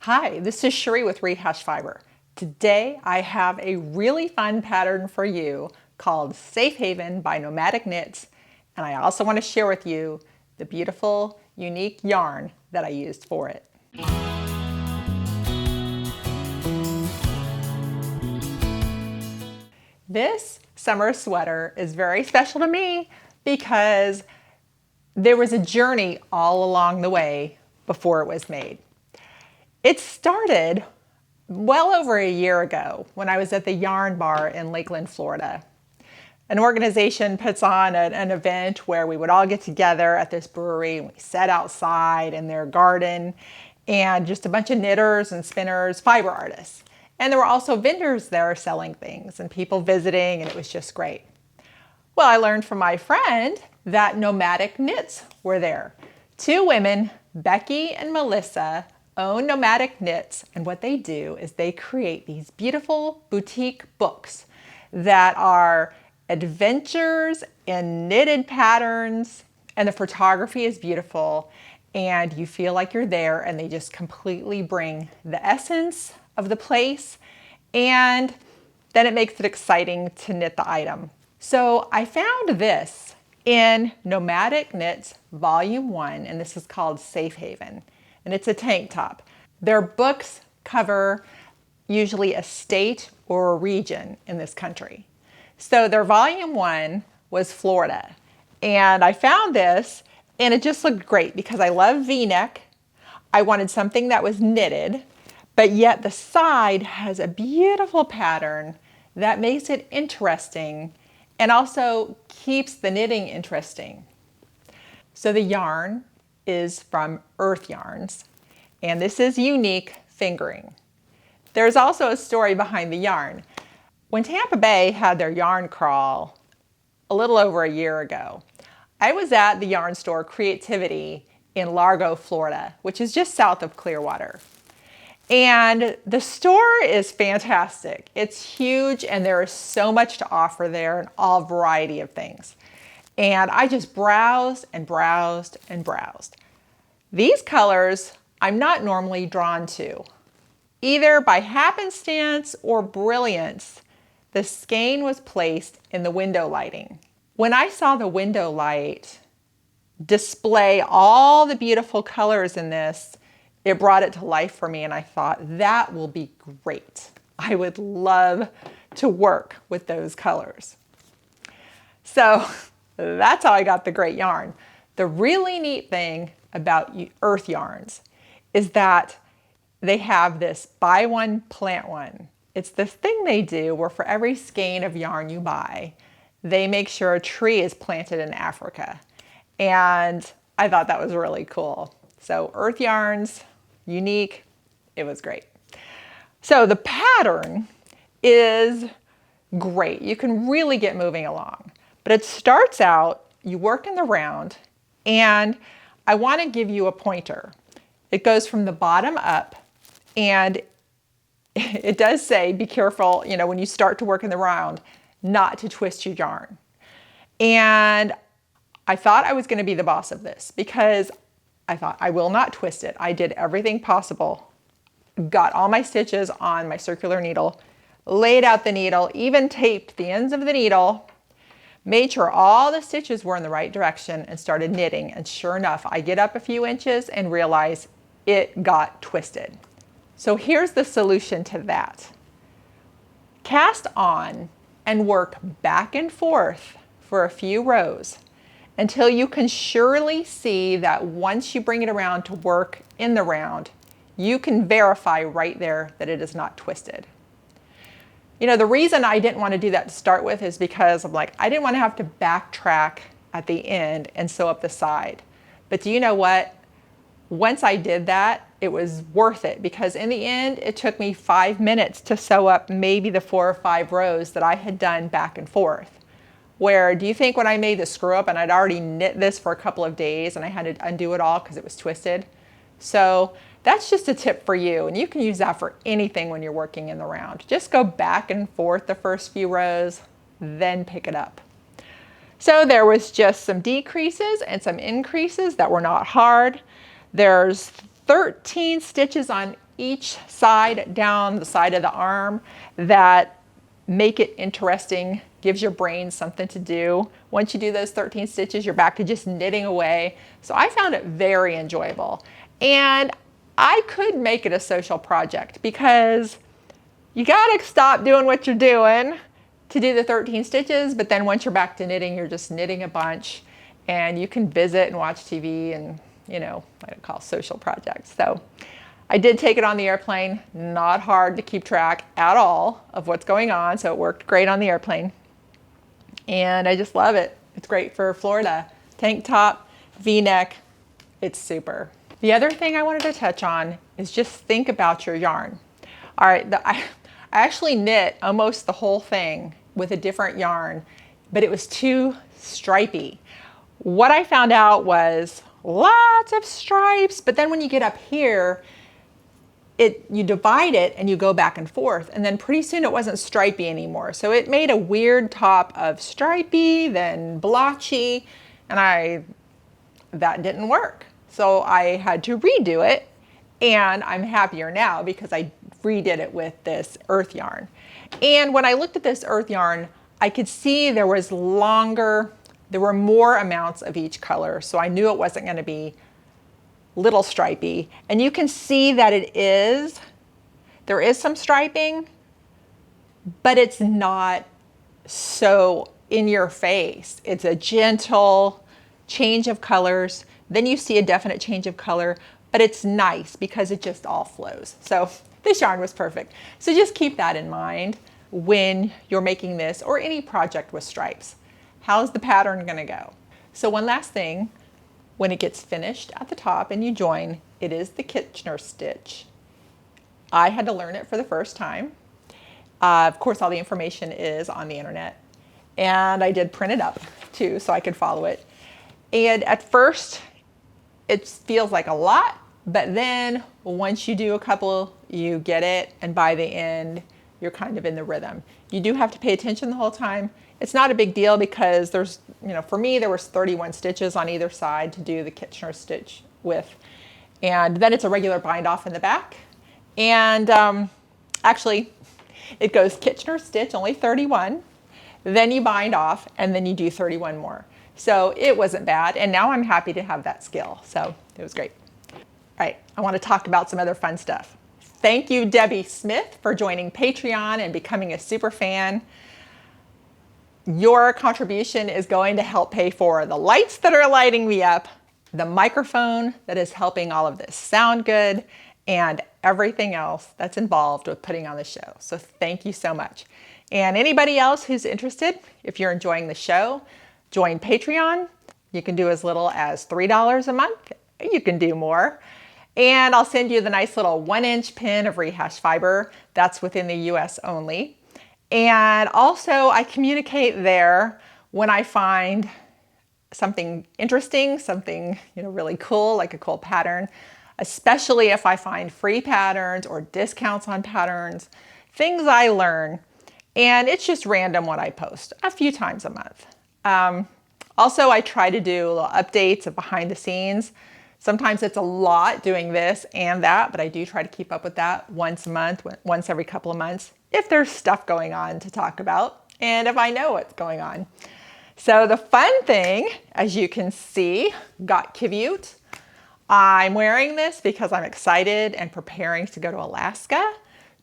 Hi, this is Cherie with Rehashfiber. Today I have a really fun pattern for you called Safe Haven by Nomadic Knits, and I also want to share with you the beautiful, unique yarn that I used for it. This summer sweater is very special to me because there was a journey all along the way before it was made. It started well over a year ago when I was at the Yarn Bar in Lakeland, Florida. An organization puts on an event where we would all get together at this brewery and we sat outside in their garden, and just a bunch of knitters and spinners, fiber artists. And there were also vendors there selling things and people visiting, and it was just great. Well, I learned from my friend that Nomadic Knits were there. Two women, Becky and Melissa, own Nomadic Knits, and what they do is they create these beautiful boutique books that are adventures in knitted patterns, and the photography is beautiful, and you feel like you're there, and they just completely bring the essence of the place, and then it makes it exciting to knit the item. So I found this in Nomadic Knits Volume 1, and this is called Safe Haven. And it's a tank top. Their books cover usually a state or a region in this country. So their volume 1 was Florida. And I found this and it just looked great because I love V-neck. I wanted something that was knitted, but yet the side has a beautiful pattern that makes it interesting and also keeps the knitting interesting. So the yarn is from Urth yarns, and this is Uneek fingering. There's also a story behind the yarn. When Tampa Bay had their yarn crawl a little over a year ago, I was at the yarn store Creativity in Largo, Florida, which is just south of Clearwater. And the store is fantastic. It's huge and there is so much to offer there and all variety of things. And I just browsed and browsed and browsed. These colors I'm not normally drawn to. Either by happenstance or brilliance, the skein was placed in the window lighting. When I saw the window light display all the beautiful colors in this, it brought it to life for me, and I thought that will be great. I would love to work with those colors. So that's how I got the great yarn. The really neat thing about Urth yarns is that they have this buy one, plant one. It's this thing they do where for every skein of yarn you buy, they make sure a tree is planted in Africa. And I thought that was really cool. So Urth yarns, Uneek, it was great. So the pattern is great. You can really get moving along. But it starts out, you work in the round, and I want to give you a pointer. It goes from the bottom up, and it does say, be careful, when you start to work in the round, not to twist your yarn. And I thought I was going to be the boss of this because I thought I will not twist it. I did everything possible, got all my stitches on my circular needle, laid out the needle, even taped the ends of the needle, made sure all the stitches were in the right direction, and started knitting. And sure enough, I get up a few inches and realize it got twisted. So here's the solution to that. Cast on and work back and forth for a few rows until you can surely see that once you bring it around to work in the round, you can verify right there that it is not twisted. The reason I didn't want to do that to start with is because I didn't want to have to backtrack at the end and sew up the side. But do you know what? Once I did that, it was worth it because in the end, it took me 5 minutes to sew up maybe the 4 or 5 rows that I had done back and forth. Where do you think when I made the screw up and I'd already knit this for a couple of days and I had to undo it all because it was twisted? So that's just a tip for you, and you can use that for anything when you're working in the round. Just go back and forth the first few rows, then pick it up. So there was just some decreases and some increases that were not hard. There's 13 stitches on each side down the side of the arm that make it interesting, gives your brain something to do. Once you do those 13 stitches, you're back to just knitting away. So I found it very enjoyable. And I could make it a social project because you gotta stop doing what you're doing to do the 13 stitches, but then once you're back to knitting, you're just knitting a bunch and you can visit and watch TV and, you know, what I call social projects. So I did take it on the airplane, not hard to keep track at all of what's going on, so it worked great on the airplane. And I just love it. It's great for Florida. Tank top, V-neck, it's super. The other thing I wanted to touch on is just think about your yarn. All right, I actually knit almost the whole thing with a different yarn, but it was too stripy. What I found out was lots of stripes, but then when you get up here, you divide it and you go back and forth, and then pretty soon it wasn't stripy anymore. So it made a weird top of stripy, then blotchy, and that didn't work. So I had to redo it, and I'm happier now because I redid it with this Urth yarn. And when I looked at this Urth yarn, I could see there were more amounts of each color, so I knew it wasn't going to be little stripy. And you can see that there is some striping, but it's not so in your face. It's a gentle change of colors. Then you see a definite change of color, but it's nice because it just all flows. So this yarn was perfect. So just keep that in mind when you're making this or any project with stripes. How's the pattern gonna go? So one last thing, when it gets finished at the top and you join, it is the Kitchener stitch. I had to learn it for the first time. Of course, all the information is on the internet. And I did print it up too, so I could follow it. And at first, it feels like a lot, but then once you do a couple, you get it, and by the end, you're kind of in the rhythm. You do have to pay attention the whole time. It's not a big deal because there's, for me, there was 31 stitches on either side to do the Kitchener stitch with. And then it's a regular bind off in the back. And actually, it goes Kitchener stitch, only 31. Then you bind off, and then you do 31 more. So it wasn't bad. And now I'm happy to have that skill. So it was great. All right, I want to talk about some other fun stuff. Thank you, Debbie Smith, for joining Patreon and becoming a super fan. Your contribution is going to help pay for the lights that are lighting me up, the microphone that is helping all of this sound good, and everything else that's involved with putting on the show. So thank you so much. And anybody else who's interested, if you're enjoying the show, join Patreon. You can do as little as $3 a month. You can do more. And I'll send you the nice little 1-inch pin of rehash fiber. That's within the US only. And also I communicate there when I find something interesting, something really cool, like a cool pattern, especially if I find free patterns or discounts on patterns, things I learn. And it's just random what I post a few times a month. Also, I try to do little updates of behind the scenes. Sometimes it's a lot doing this and that, but I do try to keep up with that once a month, once every couple of months, if there's stuff going on to talk about and if I know what's going on. So the fun thing, as you can see, got cute. I'm wearing this because I'm excited and preparing to go to Alaska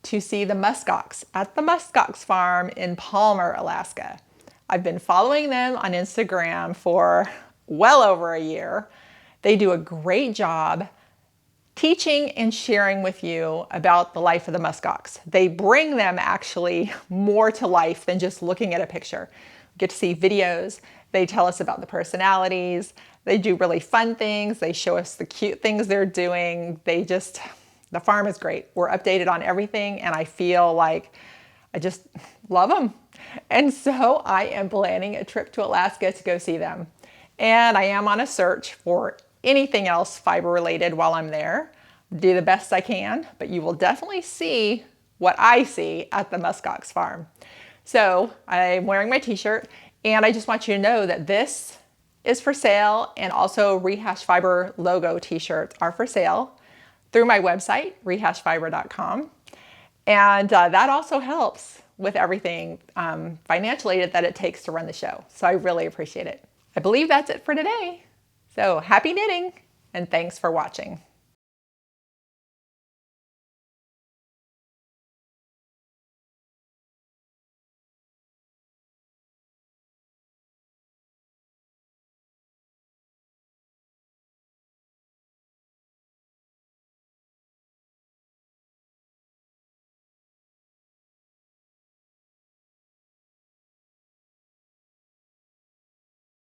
to see the muskox at the muskox farm in Palmer, Alaska. I've been following them on Instagram for well over a year. They do a great job teaching and sharing with you about the life of the muskox. They bring them actually more to life than just looking at a picture. We get to see videos. They tell us about the personalities. They do really fun things. They show us the cute things they're doing. The farm is great. We're updated on everything, and I feel like I just love them. And so I am planning a trip to Alaska to go see them. And I am on a search for anything else fiber related while I'm there. Do the best I can, but you will definitely see what I see at the muskox farm. So I'm wearing my t-shirt, and I just want you to know that this is for sale, and also Rehash Fiber logo t-shirts are for sale. through my website, rehashfiber.com. And that also helps with everything financially that it takes to run the show. So I really appreciate it. I believe that's it for today. So happy knitting, and thanks for watching.